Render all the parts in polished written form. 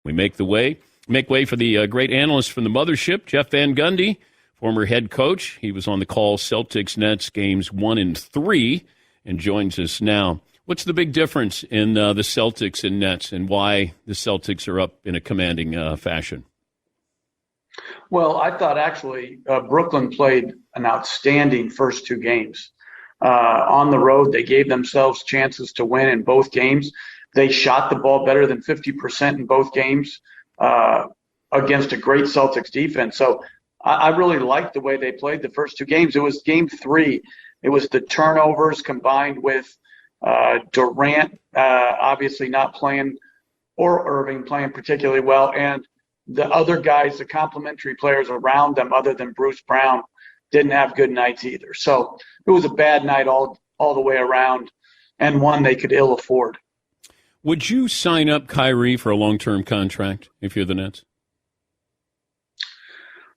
We make way for the great analyst from the mothership, Jeff Van Gundy, former head coach. He was on the call Celtics-Nets games 1 and 3 and joins us now. What's the big difference in the Celtics and Nets and why the Celtics are up in a commanding fashion? Well, I thought actually Brooklyn played an outstanding first 2 games. On the road, they gave themselves chances to win in both games. They shot the ball better than 50% in both games against a great Celtics defense. So I really liked the way they played the first 2 games. It was game 3. It was the turnovers combined with Durant obviously not playing, or Irving playing particularly well, and the other guys, the complementary players around them other than Bruce Brown, didn't have good nights either. So it was a bad night all the way around, and one they could ill afford. Would you sign up Kyrie for a long-term contract if you're the Nets?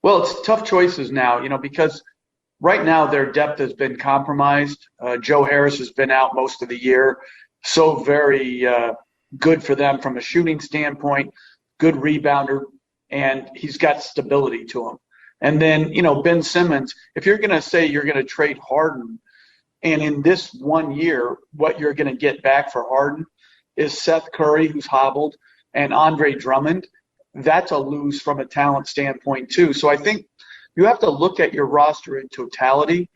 Well, it's tough choices now, because right now their depth has been compromised. Joe Harris has been out most of the year. So very good for them from a shooting standpoint, good rebounder, and he's got stability to him. And then, Ben Simmons, if you're going to say you're going to trade Harden, and in this 1 year, what you're going to get back for Harden is Seth Curry, who's hobbled, and Andre Drummond, that's a lose from a talent standpoint too. So I think you have to look at your roster in totality.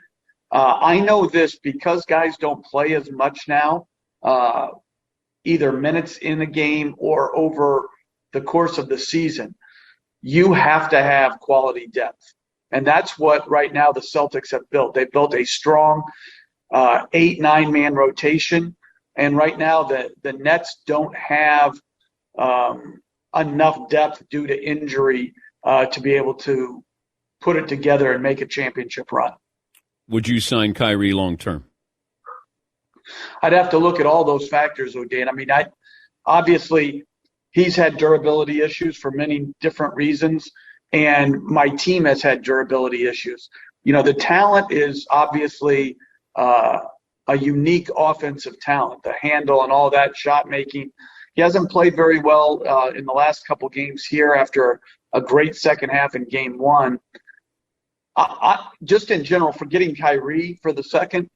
I know this because guys don't play as much now, either minutes in the game or over the course of the season. You have to have quality depth. And that's what right now the Celtics have built. They've built a strong 8-9-man rotation. And right now the Nets don't have enough depth due to injury to be able to put it together and make a championship run. Would you sign Kyrie long-term? I'd have to look at all those factors, O'Dan. I mean, obviously he's had durability issues for many different reasons, and my team has had durability issues. The talent is obviously a unique offensive talent, the handle and all that, shot making. He hasn't played very well in the last couple games here after a great second half in game 1. Just in general, forgetting Kyrie for the second,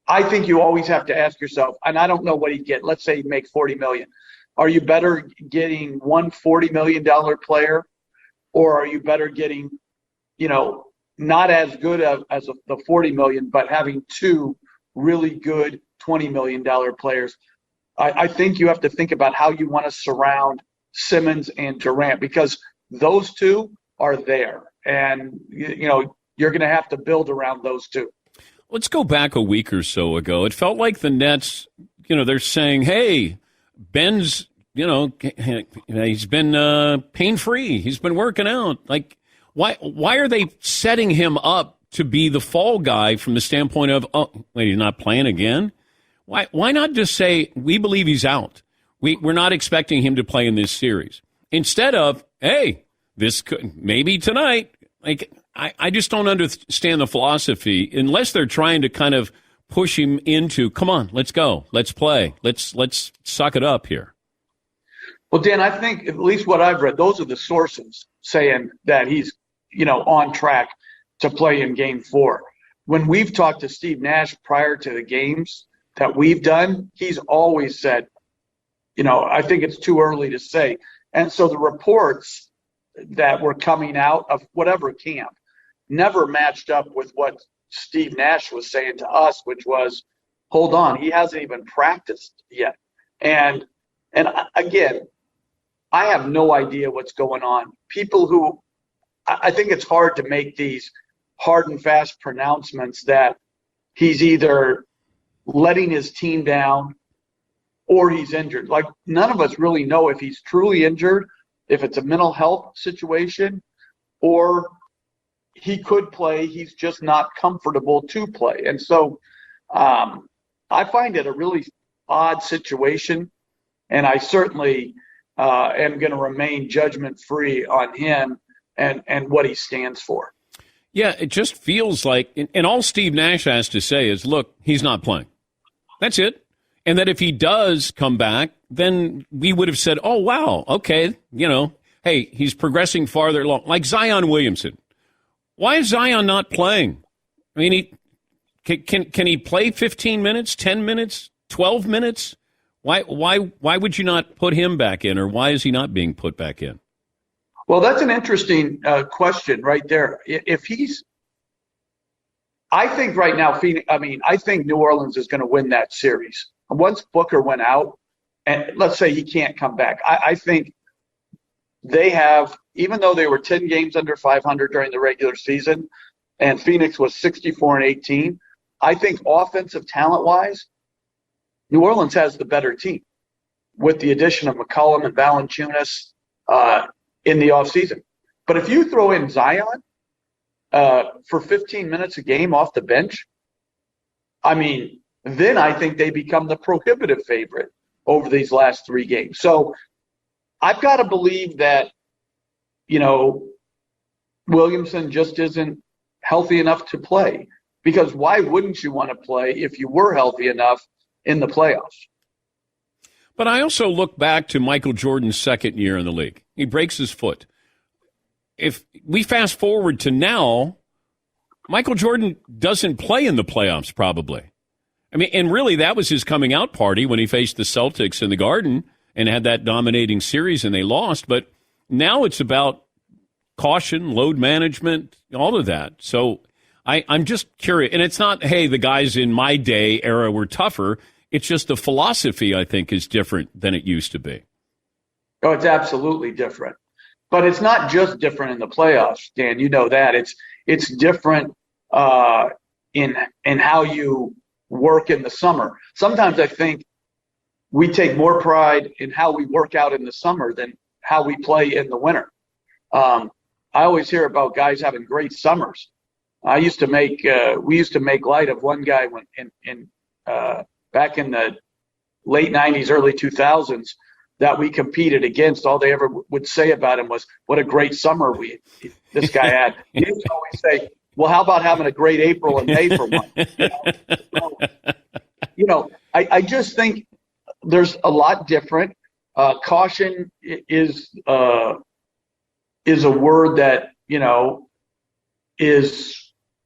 I think you always have to ask yourself, and I don't know what he'd get. Let's say he'd make $40 million. Are you better getting one $40 million player, or are you better getting, not as good as the $40 million, but having 2 really good $20 million players? I think you have to think about how you want to surround Simmons and Durant, because those 2 are there, and you're going to have to build around those 2. Let's go back a week or so ago. It felt like the Nets, they're saying, hey, Ben's, he's been pain-free. He's been working out. Like, why are they setting him up to be the fall guy from the standpoint of, oh, wait, he's not playing again? Why not just say, we believe he's out. We're not expecting him to play in this series. Instead of, hey, this could, maybe tonight. Like, I just don't understand the philosophy unless they're trying to kind of push him into, come on, let's go, let's play, let's suck it up here. Well, Dan, I think at least what I've read, those are the sources saying that he's, on track to play in game 4. When we've talked to Steve Nash prior to the games that we've done, he's always said, I think it's too early to say. And so the reports that were coming out of whatever camp never matched up with what Steve Nash was saying to us, which was, hold on, he hasn't even practiced yet. And again, I have no idea what's going on. People who, I think it's hard to make these hard and fast pronouncements that he's either letting his team down or he's injured. Like, none of us really know if he's truly injured, if it's a mental health situation, or he could play, he's just not comfortable to play. And so I find it a really odd situation, and I certainly am going to remain judgment-free on him and what he stands for. Yeah, it just feels like, and all Steve Nash has to say is, look, he's not playing. That's it. And that if he does come back, then we would have said, oh, wow, okay, hey, he's progressing farther along. Like Zion Williamson. Why is Zion not playing? I mean, can he play 15 minutes, 10 minutes, 12 minutes? Why would you not put him back in, or why is he not being put back in? Well, that's an interesting question right there. I think right now, I think New Orleans is going to win that series. Once Booker went out, and let's say he can't come back, I think they have, even though they were 10 games under 500 during the regular season, and Phoenix was 64-18, I think offensive talent-wise, New Orleans has the better team with the addition of McCollum and Valanciunas in the offseason. But if you throw in Zion for 15 minutes a game off the bench, then I think they become the prohibitive favorite over these last 3 games. So I've got to believe that, Williamson just isn't healthy enough to play. Because why wouldn't you want to play if you were healthy enough in the playoffs? But I also look back to Michael Jordan's second year in the league. He breaks his foot. If we fast forward to now, Michael Jordan doesn't play in the playoffs probably. And really that was his coming out party when he faced the Celtics in the Garden and had that dominating series and they lost. But now it's about caution, load management, all of that. So I'm just curious. And it's not, hey, the guys in my day era were tougher. It's just the philosophy, I think, is different than it used to be. Oh, it's absolutely different. But it's not just different in the playoffs, Dan. You know that. It's different in how you work in the summer. Sometimes I think we take more pride in how we work out in the summer than how we play in the winter. I always hear about guys having great summers. We used to make light of one guy back in the late 90s, early 2000s that we competed against. All they ever would say about him was, what a great summer this guy had. He used to always say, well, how about having a great April and May for one? I just think there's a lot different. Caution is a word that, is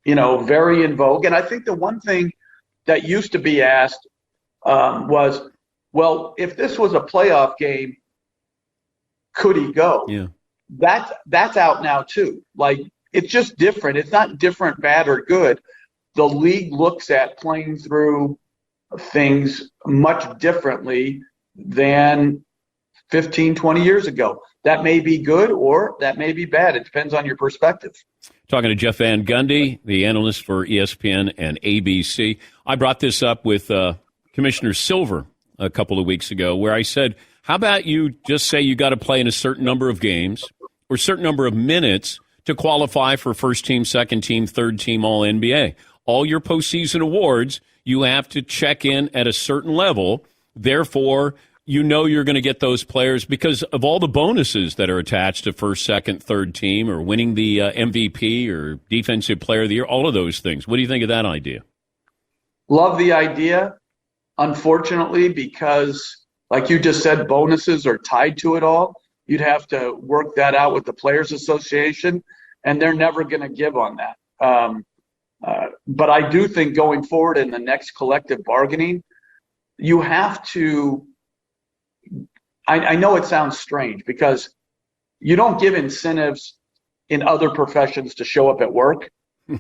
very in vogue. And I think the one thing that used to be asked was, well, if this was a playoff game, could he go? Yeah. That's out now too. Like, it's just different. It's not different, bad or good. The league looks at playing through things much differently than 15, 20 years ago. That may be good or that may be bad. It depends on your perspective. Talking to Jeff Van Gundy, the analyst for ESPN and ABC. I brought this up with Commissioner Silver a couple of weeks ago, where I said, how about you just say you got to play in a certain number of games or a certain number of minutes to qualify for first team, second team, third team, all NBA. All your postseason awards, you have to check in at a certain level. Therefore, you're going to get those players because of all the bonuses that are attached to first, second, third team, or winning the MVP or defensive player of the year, all of those things. What do you think of that idea? Love the idea. Unfortunately, because like you just said, bonuses are tied to it all. You'd have to work that out with the Players Association, and they're never going to give on that. But I do think going forward in the next collective bargaining, you have to – I know it sounds strange because you don't give incentives in other professions to show up at work.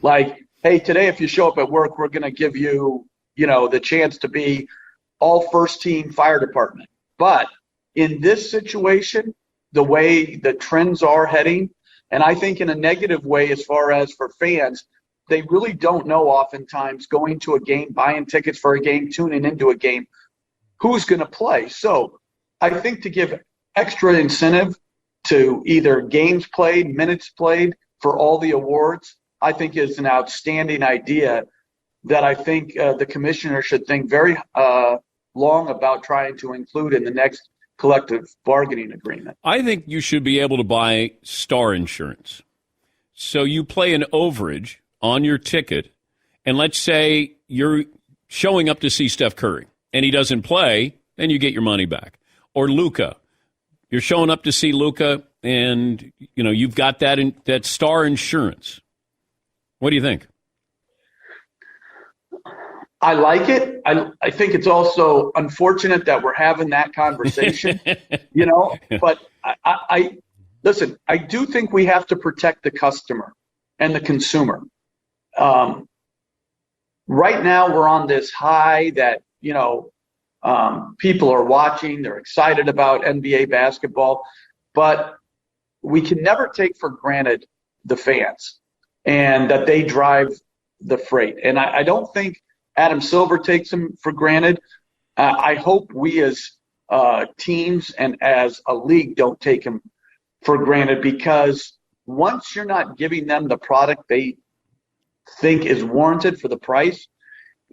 Like, hey, today if you show up at work, we're going to give you, the chance to be all first-team fire department. But in this situation – the way the trends are heading, and I think in a negative way as far as for fans, they really don't know oftentimes going to a game, buying tickets for a game, tuning into a game, who's going to play. So I think to give extra incentive to either games played, minutes played for all the awards, I think is an outstanding idea that I think the commissioner should think very long about trying to include in the next collective bargaining agreement. I think you should be able to buy star insurance. So you play an overage on your ticket, and let's say you're showing up to see Steph Curry, and he doesn't play, then you get your money back. Or Luka. You're showing up to see Luka, and you've got that star insurance. What do you think? I like it. I think it's also unfortunate that we're having that conversation, but I listen, I do think we have to protect the customer and the consumer. Right now we're on this high that, people are watching, they're excited about NBA basketball, but we can never take for granted the fans and that they drive the freight. And I don't think Adam Silver takes them for granted. I hope we as teams and as a league don't take them for granted, because once you're not giving them the product they think is warranted for the price,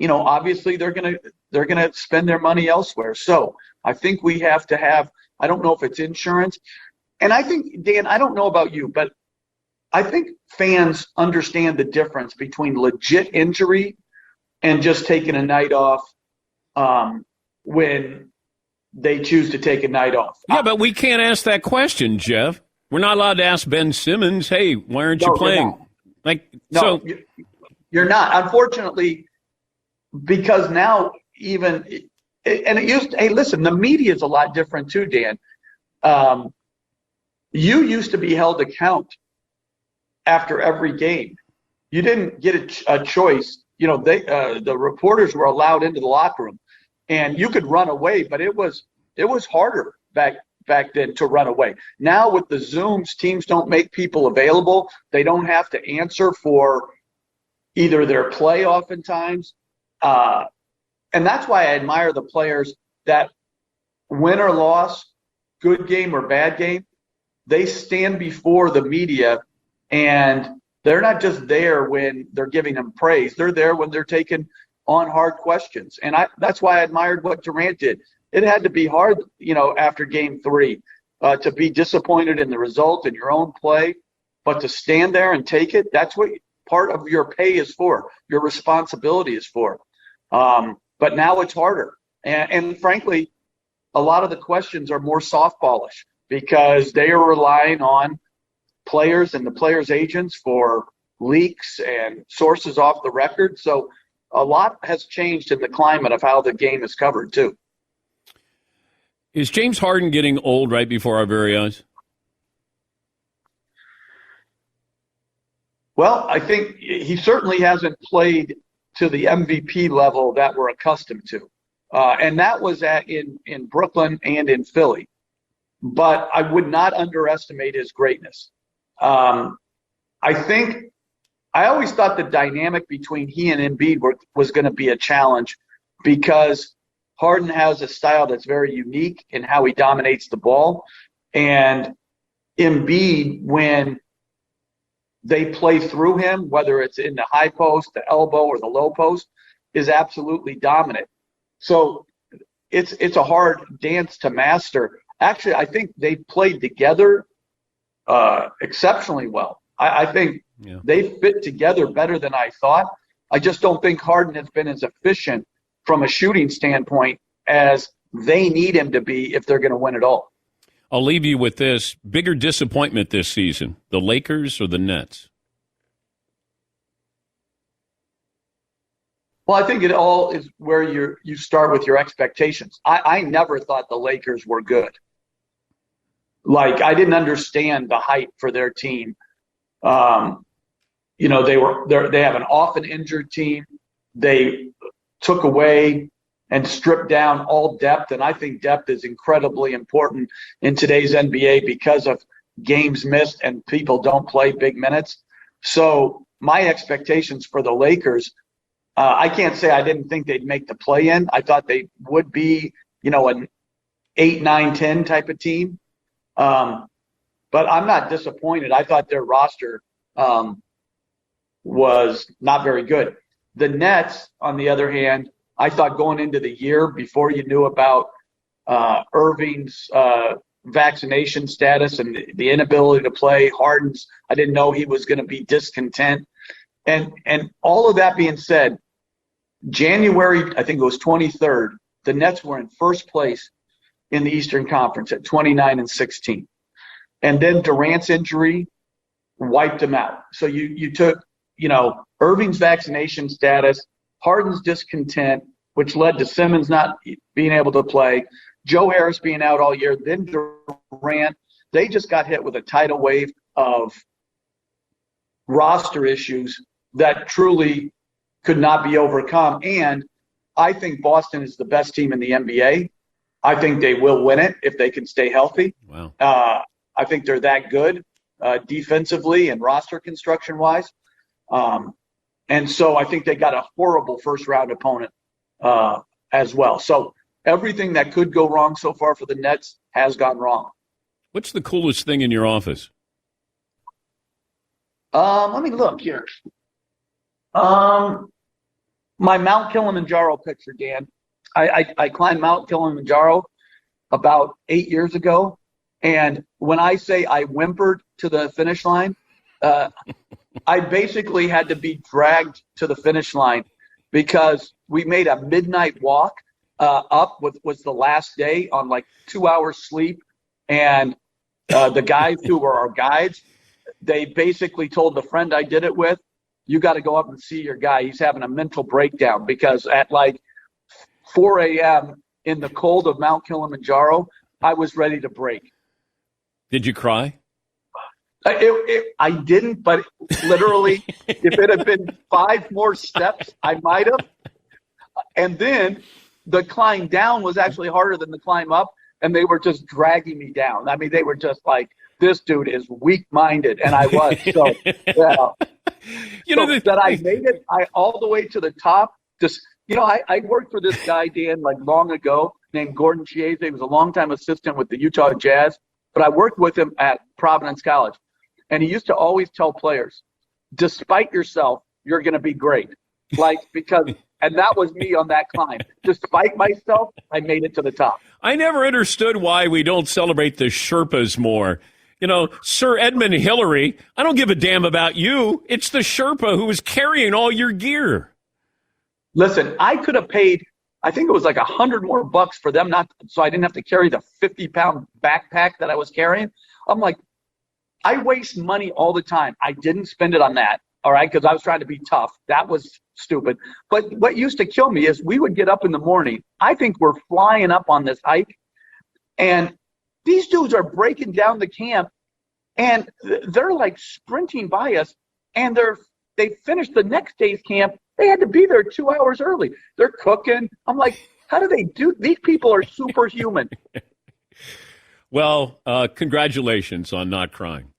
obviously they're gonna spend their money elsewhere. So I think we have to have, I don't know if it's insurance. And I think, Dan, I don't know about you, but I think fans understand the difference between legit injury and just taking a night off when they choose to take a night off. Yeah, but we can't ask that question, Jeff. We're not allowed to ask Ben Simmons, hey, why aren't you playing? You're not. Unfortunately, because now even – and it used – hey, listen, the media is a lot different too, Dan. You used to be held account after every game. You didn't get a choice. The reporters were allowed into the locker room, and you could run away, but it was harder back then to run away. Now with the Zooms, teams don't make people available. They don't have to answer for either their play oftentimes. And that's why I admire the players that win or loss, good game or bad game, they stand before the media, and they're not just there when they're giving them praise. They're there when they're taking on hard questions. And that's why I admired what Durant did. It had to be hard, after game 3, to be disappointed in the result in your own play, but to stand there and take it, that's what part of your pay is for, your responsibility is for. But now it's harder. And frankly, a lot of the questions are more softballish because they are relying on players and the players' agents for leaks and sources off the record. So a lot has changed in the climate of how the game is covered, too. Is James Harden getting old right before our very eyes? Well, I think he certainly hasn't played to the MVP level that we're accustomed to. And that was in Brooklyn and in Philly. But I would not underestimate his greatness. I always thought the dynamic between he and Embiid was going to be a challenge, because Harden has a style that's very unique in how he dominates the ball. And Embiid, when they play through him, whether it's in the high post, the elbow, or the low post, is absolutely dominant. So it's a hard dance to master. Actually, I think they played together exceptionally well. I think they fit together better than I thought. I just don't think Harden has been as efficient from a shooting standpoint as they need him to be if they're going to win it all. I'll leave you with this. Bigger disappointment this season, the Lakers or the Nets? Well, I think it all is where you start with your expectations. I never thought the Lakers were good. I didn't understand the hype for their team. They have an often injured team. They took away and stripped down all depth, and I think depth is incredibly important in today's NBA because of games missed and people don't play big minutes. So my expectations for the Lakers, I can't say I didn't think they'd make the play-in. I thought they would be, an 8, 9, 10 type of team. But I'm not disappointed. I thought their roster was not very good. The Nets, on the other hand, I thought going into the year, before you knew about Irving's vaccination status and the inability to play, Harden's, I didn't know he was going to be discontent. And all of that being said, January, I think it was 23rd, the Nets were in first place in the Eastern Conference at 29-16. And then Durant's injury wiped them out. So you took, Irving's vaccination status, Harden's discontent, which led to Simmons not being able to play, Joe Harris being out all year, then Durant. They just got hit with a tidal wave of roster issues that truly could not be overcome. And I think Boston is the best team in the NBA. I think they will win it if they can stay healthy. Wow. I think they're that good defensively and roster construction-wise. And so I think they got a horrible first-round opponent as well. So everything that could go wrong so far for the Nets has gone wrong. What's the coolest thing in your office? Let me look here. My Mount Kilimanjaro picture, Dan. I climbed Mount Kilimanjaro about 8 years ago. And when I say I whimpered to the finish line, I basically had to be dragged to the finish line because we made a midnight walk up was the last day on like 2 hours sleep. And the guys who were our guides, they basically told the friend I did it with, you got to go up and see your guy. He's having a mental breakdown because at like 4 a.m. in the cold of Mount Kilimanjaro, I was ready to break. Did you cry? I didn't, but literally, if it had been 5 more steps, I might have. And then the climb down was actually harder than the climb up, and they were just dragging me down. I mean, they were just like, this dude is weak-minded, and I was. So, that I made it all the way to the top. Just, I worked for this guy, Dan, like long ago, named Gordon Chiese. He was a longtime assistant with the Utah Jazz, but I worked with him at Providence College. And he used to always tell players, despite yourself, you're going to be great. And that was me on that climb. Despite myself, I made it to the top. I never understood why we don't celebrate the Sherpas more. Sir Edmund Hillary, I don't give a damn about you. It's the Sherpa who was carrying all your gear. Listen, I could have paid, I think it was like $100 more for them so I didn't have to carry the 50-pound backpack that I was carrying. I'm like, I waste money all the time. I didn't spend it on that, all right, because I was trying to be tough. That was stupid. But what used to kill me is we would get up in the morning. I think we're flying up on this hike, and these dudes are breaking down the camp, and they're like sprinting by us, and they finished the next day's camp. They had to be there 2 hours early. They're cooking. I'm like, how do they do? These people are superhuman. Well, congratulations on not crying.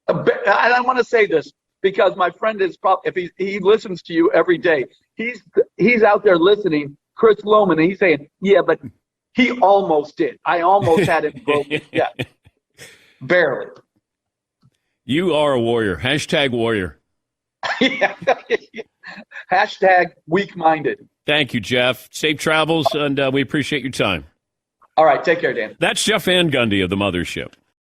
And I want to say this because my friend is probably, if he listens to you every day, he's out there listening, Chris Lohman, and he's saying, yeah, but he almost did. I almost had him broken. Yeah, barely. You are a warrior. Hashtag warrior. Yeah. Hashtag weak-minded. Thank you, Jeff. Safe travels, and we appreciate your time. All right, take care, Dan. That's Jeff Van Gundy of the Mothership.